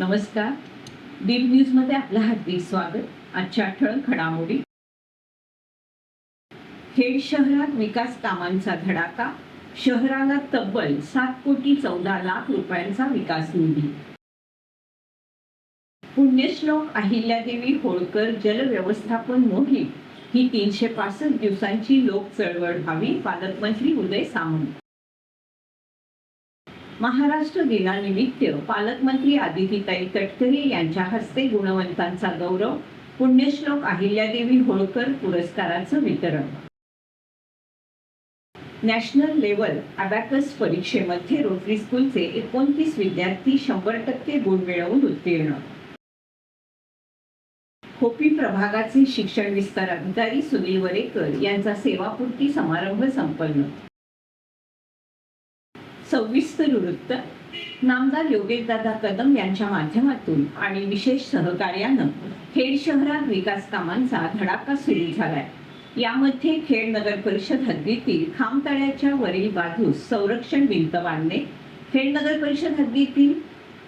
नमस्कार. डीप न्यूजमध्ये आपलं हार्दिक स्वागत. आजच्या ठळक घडामोडी. खेड शहरात विकास कामांचा धडाका. शहराला तब्बल 7,14,00,000 रुपयांचा विकास निधी. पुण्यश्लोक अहिल्यादेवी होळकर जल व्यवस्थापन मोहीम ही 365 दिवसांची लोक चळवळ व्हावी. पालकमंत्री उदय सामंत. महाराष्ट्र दिनानिमित्त पालकमंत्री आदितीताई तटकरे यांच्या हस्ते गुणवंतांचा गौरव. पुण्यश्लोक अहिल्यादेवी होळकर पुरस्काराचं वितरण. नॅशनल लेव्हल अबॅकस परीक्षेमध्ये रोटरी स्कूलचे 29 विद्यार्थी 100% गुण मिळवून उत्तीर्ण. खोपी प्रभागाचे शिक्षण विस्तार अधिकारी सुनील वरेकर यांचा सेवापूर्ती समारंभ संपन्न. सविस्तर वृत्त. नामदार योगेशदादा कदम यांच्या माध्यमातून आणि विशेष सहकार्यानं खेड शहरात विकास कामांचा धडाका सुरू झालाय. यामध्ये खेड नगर परिषद हद्दीतील खामतळ्याच्या वरील बाजूस संरक्षण भिंत बांधणे, खेड नगर परिषद हद्दीतील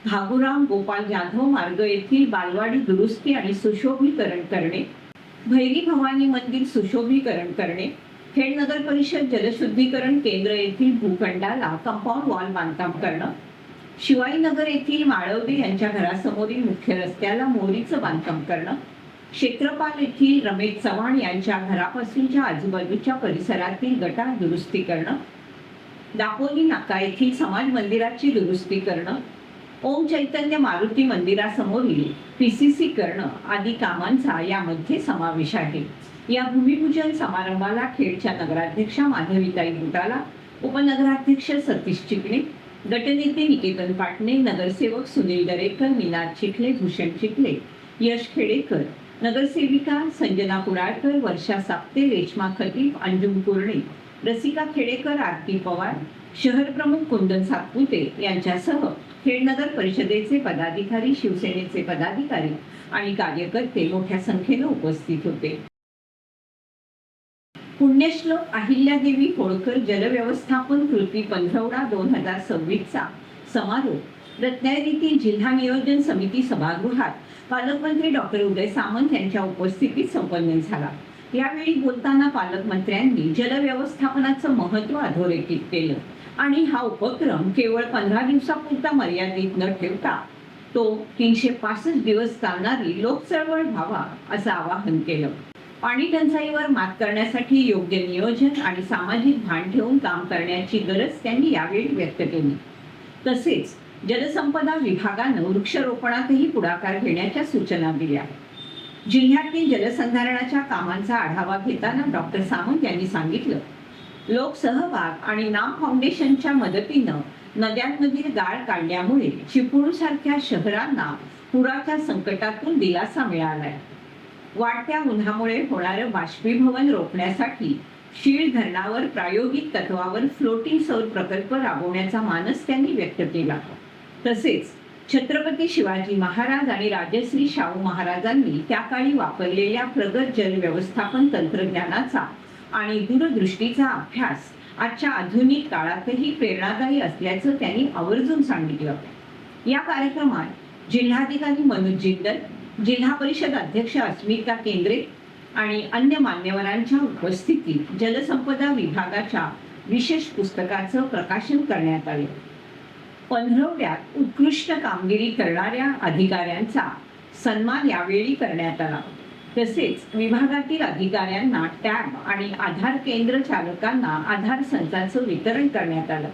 भागुराम गोपाल जाधव मार्ग येथील बालवाडी दुरुस्ती आणि सुशोभीकरण करणे, भैरी भवानी मंदिर सुशोभीकरण करणे, खेड नगर परिषद जलशुद्धीकरण केंद्र येथील भूखंडाला कंपाऊंड वॉल बांधकाम करणं, शिवाईनगर येथील माळवदे यांच्या घरासमोरील मुख्य रस्त्याला मोरीचं बांधकाम करणं, क्षेत्रपाल येथील रमेश चव्हाण यांच्या घरापासूनच्या आजूबाजूच्या परिसरातील गटार दुरुस्ती करणं, दापोली नाका येथील समाज मंदिराची दुरुस्ती करणं, ओम चैतन्य मारुती मंदिरासमोरील PCC करणं आदी कामांचा यामध्ये समावेश आहे. या भूमिपूजन समारंभाला खेडच्या नगराध्यक्षा माधवीताई बुटाला, उपनगराध्यक्ष सतीश चिकणे, गटनेते निकेतन पाटणे, नगरसेवक सुनील दरेकर, मीनार चिखले, भूषण चिखले, यश खेडेकर, नगरसेविका संजना कुडाळकर, वर्षा साप्ते, रेश्मा खतीब, अंजुम कुर्णे, रसिका खेडेकर, आरती पवार, शहर प्रमुख कुंदन सातपुते यांच्यासह खेड नगर परिषदेचे पदाधिकारी, शिवसेनेचे पदाधिकारी आणि कार्यकर्ते मोठ्या संख्येने उपस्थित होते. पुण्यश्लोक अहिल्यादेवी होळकर जलव्यवस्थापन कृती पंधरवडा 2026चा समारोप रत्नागिरीतील जिल्हा नियोजन समिती सभागृहात पालकमंत्री डॉक्टर उदय सामंत यांच्या उपस्थितीत संपन्न झाला. यावेळी बोलताना पालकमंत्र्यांनी जलव्यवस्थापनाचं महत्त्व अधोरेखित केलं आणि हा उपक्रम केवळ 15 दिवसापुरता मर्यादित न ठेवता तो 365 दिवस चालणारी लोकचळवळ व्हावा असं आवाहन केलं. पाणी टंचाईवर मात करण्यासाठी योग्य नियोजन आणि सामाजिक भान ठेवून काम करण्याची गरज त्यांनी यावेळी व्यक्त केली. तसेच जलसंपदा विभागानं वृक्षारोपणातही पुढाकार घेण्याच्या सूचना दिल्या. जिल्ह्यातील जलसंधारणाच्या कामांचा आढावा घेताना डॉक्टर सामंत यांनी सांगितलं, लोकसहभाग आणि नाम फाउंडेशनच्या मदतीनं नद्यांमधील गाळ काढल्यामुळे चिपळूणसारख्या शहरांना पुराच्या संकटातून दिलासा मिळालाय. वाढत्या उन्हामुळे होणारं बाष्पीभवन रोखण्यासाठी शीळ धरणावर प्रायोगिक तत्वावर फ्लोटिंग सौर प्रकल्प राबवण्याचा मानस त्यांनी व्यक्त केला. तसेच छत्रपती शिवाजी महाराज आणि राजश्री शाहू महाराजांनी त्या काळी वापरलेल्या प्रगत जल व्यवस्थापन तंत्रज्ञानाचा आणि दूरदृष्टीचा अभ्यास आजच्या आधुनिक काळातही प्रेरणादायी असल्याचं त्यांनी आवर्जून सांगितलं. या कार्यक्रमात जिल्हाधिकारी मनोज जिंदल, जिल्हा परिषद अध्यक्ष अस्मिता केंद्रे आणि अन्य मान्यवरांच्या उपस्थितीत जलसंपदा विभागाच्या विशेष पुस्तकाचं प्रकाशन करण्यात आले. पंधरवड्यात उत्कृष्ट कामगिरी करणाऱ्या अधिकाऱ्यांचा सन्मान यावेळी करण्यात आला. तसेच विभागातील अधिकाऱ्यांना टॅब आणि आधार केंद्र चालकांना आधार संचाचं वितरण करण्यात आलं.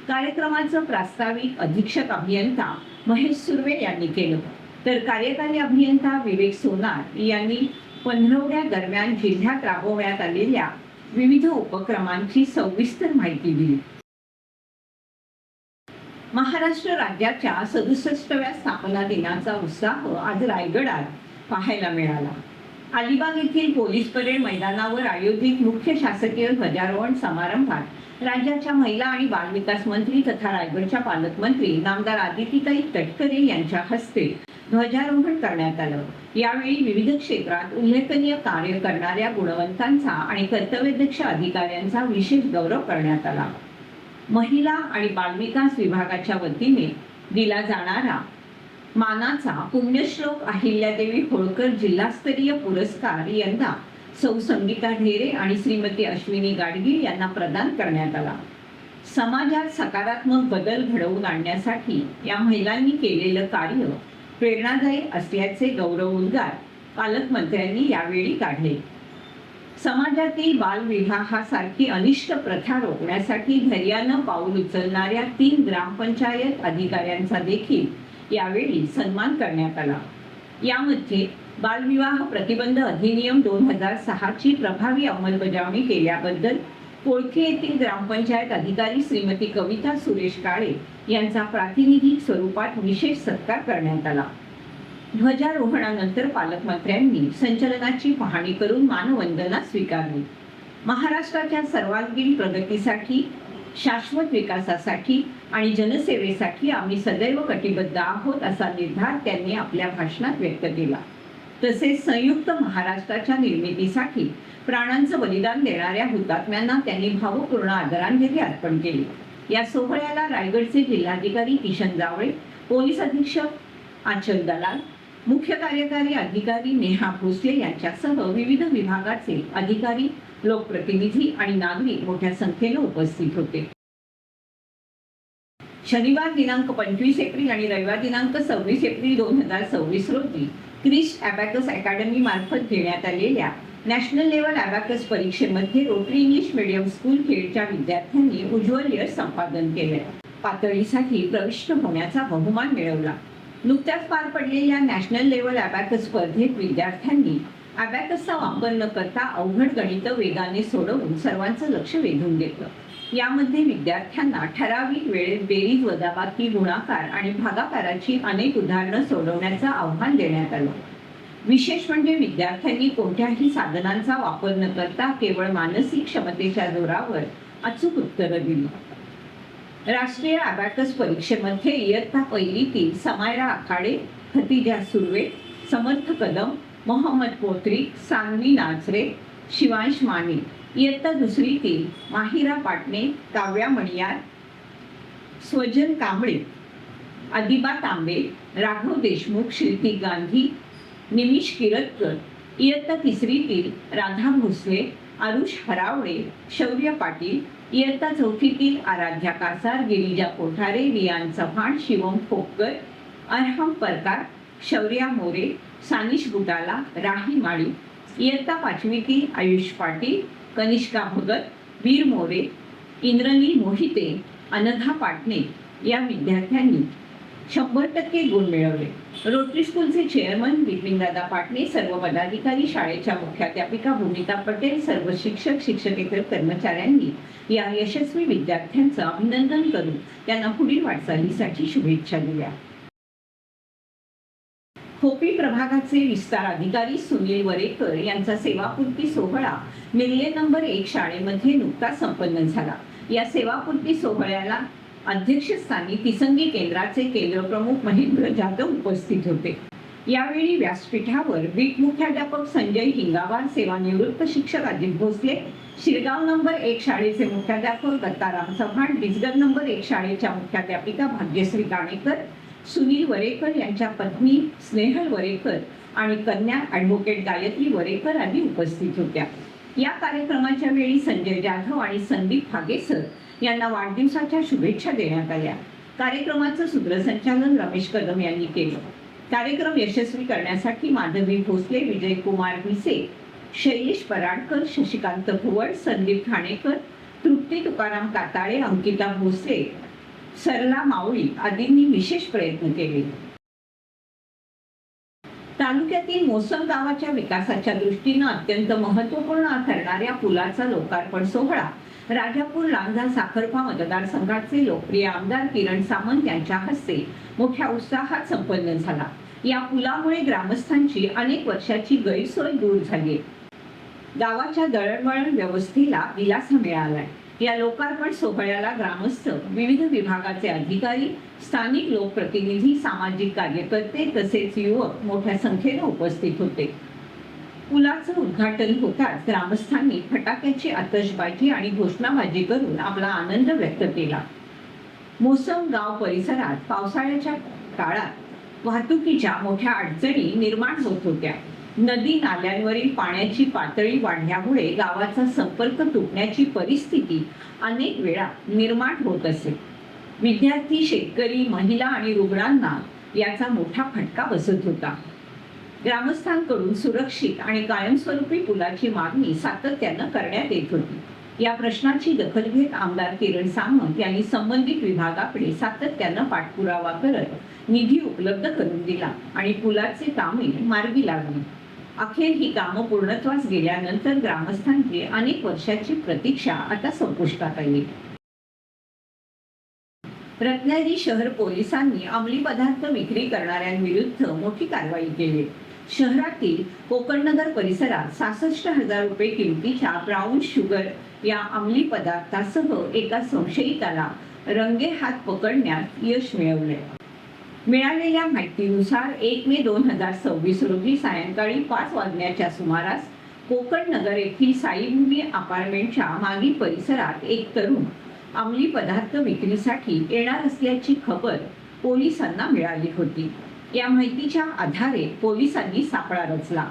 कार्यक्रमाचं प्रास्ताविक अधीक्षक अभियंता महेश सुर्वे यांनी केलं, तर कार्यकारी अभियंता विवेक सोनार यांनी पंधरवड्या दरम्यान जिल्ह्यात राबवण्यात आलेल्या विविध उपक्रमांची सविस्तर माहिती दिली. महाराष्ट्र राज्याच्या 67व्या स्थापना दिनाचा उत्साह आज रायगडात पाहायला मिळाला. अलिबाग येथील पोलीस परेड मैदानावर आयोजित मुख्य शासकीय ध्वजारोहण समारंभात राज्याच्या महिला आणि बालविकास मंत्री तथा रायगडच्या पालकमंत्री नामदार आदितीताई तटकरे यांच्या हस्ते ध्वजारोहण करण्यात आलं. यावेळी विविध क्षेत्रात उल्लेखनीय कार्य करणाऱ्या गुणवंतांचा आणि कर्तव्यदक्ष अधिकाऱ्यांचा विशेष गौरव करण्यात आला. महिला आणि बालविकास विभागाच्या वतीने दिला जाणारा मानाचा पुण्यश्लोक अहिल्यादेवी होळकर जिल्हास्तरीय पुरस्कार यंदा सौ संगीता ढेरे आणि श्रीमती अश्विनी गाडगीळ यांना प्रदान करण्यात आला. समाजात सकारात्मक बदल घडवून आणण्यासाठी या महिलांनी केलेलं कार्य प्रेरणादायी असल्याचे गौरवोद्गार पालकमंत्र्यांनी यावेळी काढले. समाजातील बालविवाहासारखी अनिष्ट प्रथा रोखण्यासाठी धैर्यानं पाऊल उचलणाऱ्या 3 ग्रामपंचायत अधिकाऱ्यांचा देखील यावेळी सन्मान करण्यात आला. यामध्ये बालविवाह प्रतिबंध अधिनियम 2006 ची प्रभावी अंमलबजावणी केल्याबद्दल कोळखे येथील ग्रामपंचायत अधिकारी श्रीमती कविता सुरेश काळे यांचा प्रातिनिधिक स्वरूपात विशेष सत्कार करण्यात आला. ध्वजारोहणानंतर पालकमंत्र्यांनी संचलनाची पाहणी करून मानवंदना स्वीकारली. महाराष्ट्राच्या सर्वांगीण प्रगतीसाठी, शाश्वत विकासासाठी आणि जनसेवेसाठी आम्ही सदैव कटिबद्ध आहोत असा निर्धार त्यांनी आपल्या भाषणात व्यक्त केला. तसेच संयुक्त महाराष्ट्राच्या निर्मितीसाठी प्राणांचं बलिदान देणाऱ्या हुतात्म्यांना त्यांनी भावपूर्ण आदरांजली अर्पण केली. या सोहळ्याला रायगडचे जिल्हाधिकारी किशन जावळे, पोलीस अधीक्षक आचल दलाल, मुख्य कार्यकारी अधिकारी नेहा भोसले यांच्यासह विविध विभागाचे अधिकारी, लोकप्रतिनिधी आणि नागरिक मोठ्या संख्येने उपस्थित होते. शनिवार दिनांक 25 एप्रिल आणि रविवार दिनांक 26 एप्रिल 2026 रोजी क्रिस्ट ॲबॅकस अकॅडमी मार्फत घेण्यात आलेल्या नॅशनल लेवल ॲबॅकस परीक्षेमध्ये रोटरी इंग्लिश मीडियम स्कूल खेडच्या विद्यार्थ्यांनी उज्ज्वल यश संपादन केले. पातळीसाठी प्रविष्ट होण्याचा बहुमान मिळवला. नुकत्याच पार पडलेल्या नॅशनल लेवल ॲबॅकस स्पर्धेत विद्यार्थ्यांनी ॲबॅकसचा वापर न करता अवघड गणित वेगाने सोडवून सर्वांचं लक्ष वेधून घेतलं. यामध्ये विद्यार्थ्यांना ठराविक वेळेत बेरीज, वजाबाकी, गुणाकार आणि भागाकाराची अनेक उदाहरणं सोडवण्याचं आव्हान देण्यात आलं. विशेष म्हणजे विद्यार्थ्यांनी कोणत्याही साधनांचा वापर न करता केवळ मानसिक क्षमतेच्या जोरावर अचूक उत्तरं दिली. राष्ट्रीय ॲबॅकस परीक्षेमध्ये इयत्ता पहिलीतील समायरा आखाडे, खतिजा सुर्वे, समर्थ कदम, मोहम्मद पोत्री, सान्वी नाचरे, शिवांश माने, इयत्ता दुसरीतील माहिरा पाटणे, काव्या मणियार, स्वजन कांबळे, अदिबा तांबे, राघव देशमुख, श्रुती गांधी, निमिष किरतकर, इयत्ता तिसरीतील राधा भोसले, आरुष हरावळे, शौर्य पाटील, इयत्ता चौथीतील आराध्या कासार, गिरिजा कोठारे, रियान चव्हाण, शिवम खोपकर, अरहम परकार, शौर्या मोरे, सानिश गुटाला, राही माळी, इयत्ता पाचवीतील आयुष पाटील, कनिष्का भगत, वीर मोरे, इंद्रनी मोहिते, अनघा पाटणे या विद्यार्थ्यांनी 100% गुण मिळवले. रोटरी स्कूलचे चेअरमन बिपिनदादा पाटणे, सर्व पदाधिकारी, शाळेच्या मुख्याध्यापिका भूमिका पटेल, सर्व शिक्षक, शिक्षकेतर कर्मचाऱ्यांनी या यशस्वी विद्यार्थ्यांचं अभिनंदन करून त्यांना पुढील वाटचालीसाठी शुभेच्छा दिल्या. खोपी प्रभागाचे विस्तार अधिकारी सुनील वरेकर यांचा सेवापूर्ती सोहळा मिरले नंबर 1 शाळेमध्ये नुकताच संपन्न झाला. या सेवापूर्ती सोहळ्याला अध्यक्षस्थानी तिसंगी केंद्राचे केंद्रप्रमुख महेंद्र जाधव उपस्थित होते. यावेळी व्यासपीठावर बीट मुख्याध्यापक संजय हिंगावार, सेवानिवृत्त शिक्षक अजित भोसले, शिरगाव नंबर 1 शाळेचे मुख्याध्यापक दत्ताराम चव्हाण, डिसगर नंबर 1 शाळेच्या मुख्याध्यापिका भाग्यश्री गाणेकर, सुनील वरेकर यांच्या पत्नी स्नेहल वरेकर आणि कन्या ॲडव्होकेट गायत्री वरेकर आदी उपस्थित होत्या. या कार्यक्रमाच्या वेळी संजय जाधव आणि संदीप फागेसर यांना वाढदिवसाच्या शुभेच्छा देण्यात आल्या. कार्यक्रमाचं सूत्रसंचालन रमेश कदम यांनी केलं. कार्यक्रम यशस्वी करण्यासाठी माधवी भोसले, विजयकुमार भिसे, शैलेश पराडकर, शशिकांत भुवड, संदीप ठाणेकर, तृप्ती तुकाराम काताळे, अंकिता भोसले, सरला मावळी आदींनी विशेष प्रयत्न केले. तालुक्यातील मोसम गावाच्या विकासाच्या दृष्टीनं अत्यंत महत्त्वपूर्ण ठरणाऱ्या पुलाचा लोकार्पण सोहळा राजापूर लांजा साखरपा मतदारसंघाचे लोकप्रिय आमदार किरण सामंत यांच्या हस्ते मोठ्या उत्साहात संपन्न झाला. या पुलामुळे ग्रामस्थांची अनेक वर्षाची गैरसोय दूर झाली. गावाच्या दळणवळण व्यवस्थेला दिलासा मिळालाय. या लोकार्पण सोहळ्याला ग्रामस्थ, विविध विभागाचे अधिकारी, स्थानिक लोकप्रतिनिधी, सामाजिक कार्यकर्ते तसेच युवक मोठ्या संख्येने उपस्थित होते. पुलाचं उद्घाटन होताच ग्रामस्थांनी फटाक्याची आतषबाजी आणि घोषणाबाजी करून आपला आनंद व्यक्त केला. मोसम गाव परिसरात पावसाळ्याच्या काळात वाहतुकीच्या मोठ्या अडचणी निर्माण होत होत्या. नदी नाल्यांवरील पाण्याची पातळी वाढल्यामुळे गावाचा संपर्क तुटण्याची परिस्थिती अनेक वेळा निर्माण होत असे. विद्यार्थी, शेतकरी, महिला आणि रुग्णांना याचा मोठा फटका बसत होता. ग्रामस्थांकडून सुरक्षित आणि कायमस्वरूपी पुलाची मागणी सातत्यानं करण्यात येत होती. या प्रश्नाची दखल घेत आमदार किरण सामंत यांनी संबंधित विभागाकडे सातत्यानं पाठपुरावा करत निधी उपलब्ध करून दिला आणि पुलाचे कामे मार्गी लागली. अखेर ही कामं पूर्णत्वास गेल्यानंतर ग्रामस्थांची अनेक वर्षाची प्रतीक्षा आता संपुष्टात आली. रत्नागिरी शहर पोलिसांनी अंमली पदार्थ विक्री करणाऱ्यांविरुद्ध मोठी कारवाई केली. शहरातील कोकणनगर परिसरात 66,000 रुपये किमतीच्या ब्राऊन शुगर या अंमली पदार्थासह एका संशयिताला रंगेहात पकडण्यात यश मिळवले. मिळालेल्या माहितीनुसार 1 मे 2026 रोजी सायंकाळी 5 वाजण्याच्या सुमारास कोकणनगर येथील साईभूमी अपार्टमेंटच्या मागील परिसरात एक तरुण अंमली पदार्थ विक्रीसाठी येणार असल्याची खबर पोलिसांना मिळाली होती. या माहितीच्या आधारे पोलिसांनी सापळा रचला.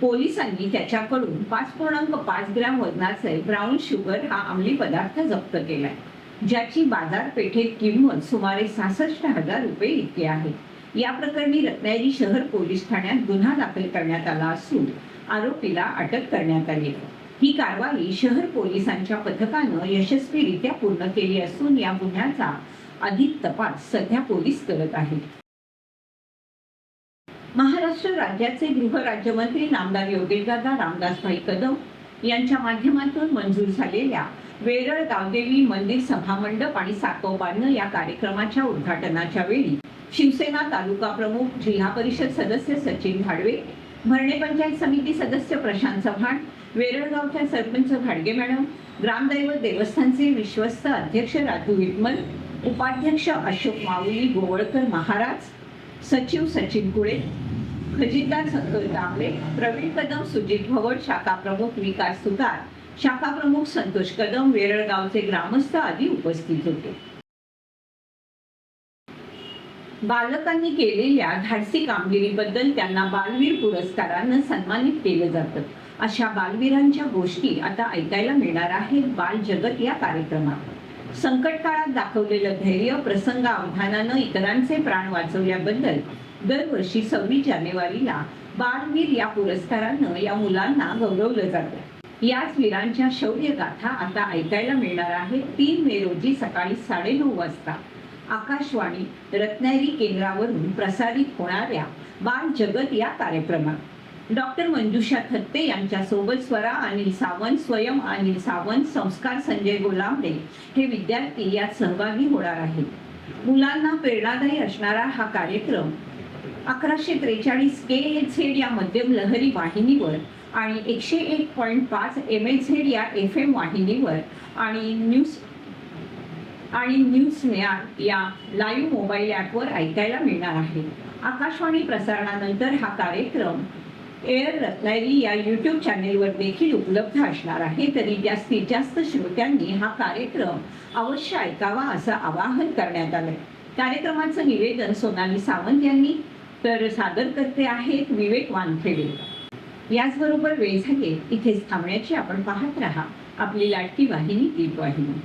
पोलिसांनी त्याच्याकडून 5.5 ग्रॅम वजनाचे ब्राऊन शुगर हा अंमली पदार्थ जप्त केलाय, ज्याची बाजारपेठेत किंमत सुमारे 66,000 रुपये इतकी आहे. या प्रकरणी रत्नागिरी शहर पोलीस ठाण्यात गुन्हा दाखल करण्यात आला असून आरोपीला अटक करण्यात आली. ही कारवाई शहर पोलिसांच्या पथकानं यशस्वीरित्या पूर्ण केली असून या गुन्ह्याचा अधिक तपास सध्या पोलीस करत आहेत. महाराष्ट्र राज्याचे गृहराज्यमंत्री नामदार योगेशदादा रामदासभाई कदम यांच्या माध्यमातून मंजूर झालेल्या वेरळ गावदेवी मंदिर सभामंडप आणि साकोबानं या कार्यक्रमाच्या उद्घाटनाच्या वेळी शिवसेना तालुका प्रमुख, जिल्हा परिषद सदस्य सचिन भाडवे, भरणे पंचायत समिती सदस्य प्रशांत चव्हाण, वेरळगावच्या सरपंच भाडगे मॅडम, ग्रामदैवत देवस्थानचे विश्वस्त अध्यक्ष राजू विटमल, उपाध्यक्ष अशोक माऊली गोवळकर महाराज, सचिव सचिन कुळे, खजिनदार संतोष दामले, प्रवीण कदम, सुजित भवड, शाखा प्रमुख विकास सुतार, शाखा प्रमुख संतोष कदम, वेरळगावचे ग्रामस्थ आदी उपस्थित होते. बालकांनी केलेल्या धाडसी कामगिरीबद्दल त्यांना बालवीर पुरस्कारानं सन्मानित केलं जातं. अशा बालवीरांच्या गोष्टी आता ऐकायला मिळणार आहेत बाल जगत या कार्यक्रमात. संकट काळात दाखवलेलं धैर्य, प्रसंगावधानानं इतरांचे प्राण वाचवल्याबद्दल दरवर्षी 26 जानेवारीला बालवीर या पुरस्कारानं या मुलांना गौरवलं जातं. याच वीरांच्या शौर्यगाथा आता ऐकायला मिळणार आहेत 3 मे रोजी सकाळी 9:30 वाजता आकाशवाणी रत्नागिरी केंद्रावरून प्रसारित होणाऱ्या बाल जगत या कार्यक्रमात. डॉक्टर मंजुषा थत्ते यांच्यासोबत स्वरा अनिल सावंत, स्वयं अनिल सावंत, संस्कार संजय गोलांबे हे विद्यार्थी यात सहभागी होणार आहेत. मुलांना प्रेरणादायी असणारा हा कार्यक्रम 1143 KHZ या मध्यम लहरी वाहिनीवर आणि 101.5 MHZ या FM वाहिनीवर आणि न्यूज या लाईव्ह मोबाईल ॲपवर ऐकायला मिळणार आहे. आकाशवाणी प्रसारणानंतर हा कार्यक्रम एअर रत्नागिरी या YouTube चॅनेलवर देखील उपलब्ध असणार आहे. तरी जास्तीत जास्त श्रोत्यांनी हा कार्यक्रम अवश्य ऐकावा असं आवाहन करण्यात आलंय. कार्यक्रमाचं निवेदन सोनाली सावंत यांनी, तर सादर करते आहेत विवेक वानखेडे. याचबरोबर वेळ झाली इथेच थांबण्याची. आपण पाहत राहा आपली लाडकी वाहिनी दीप वाहिनी.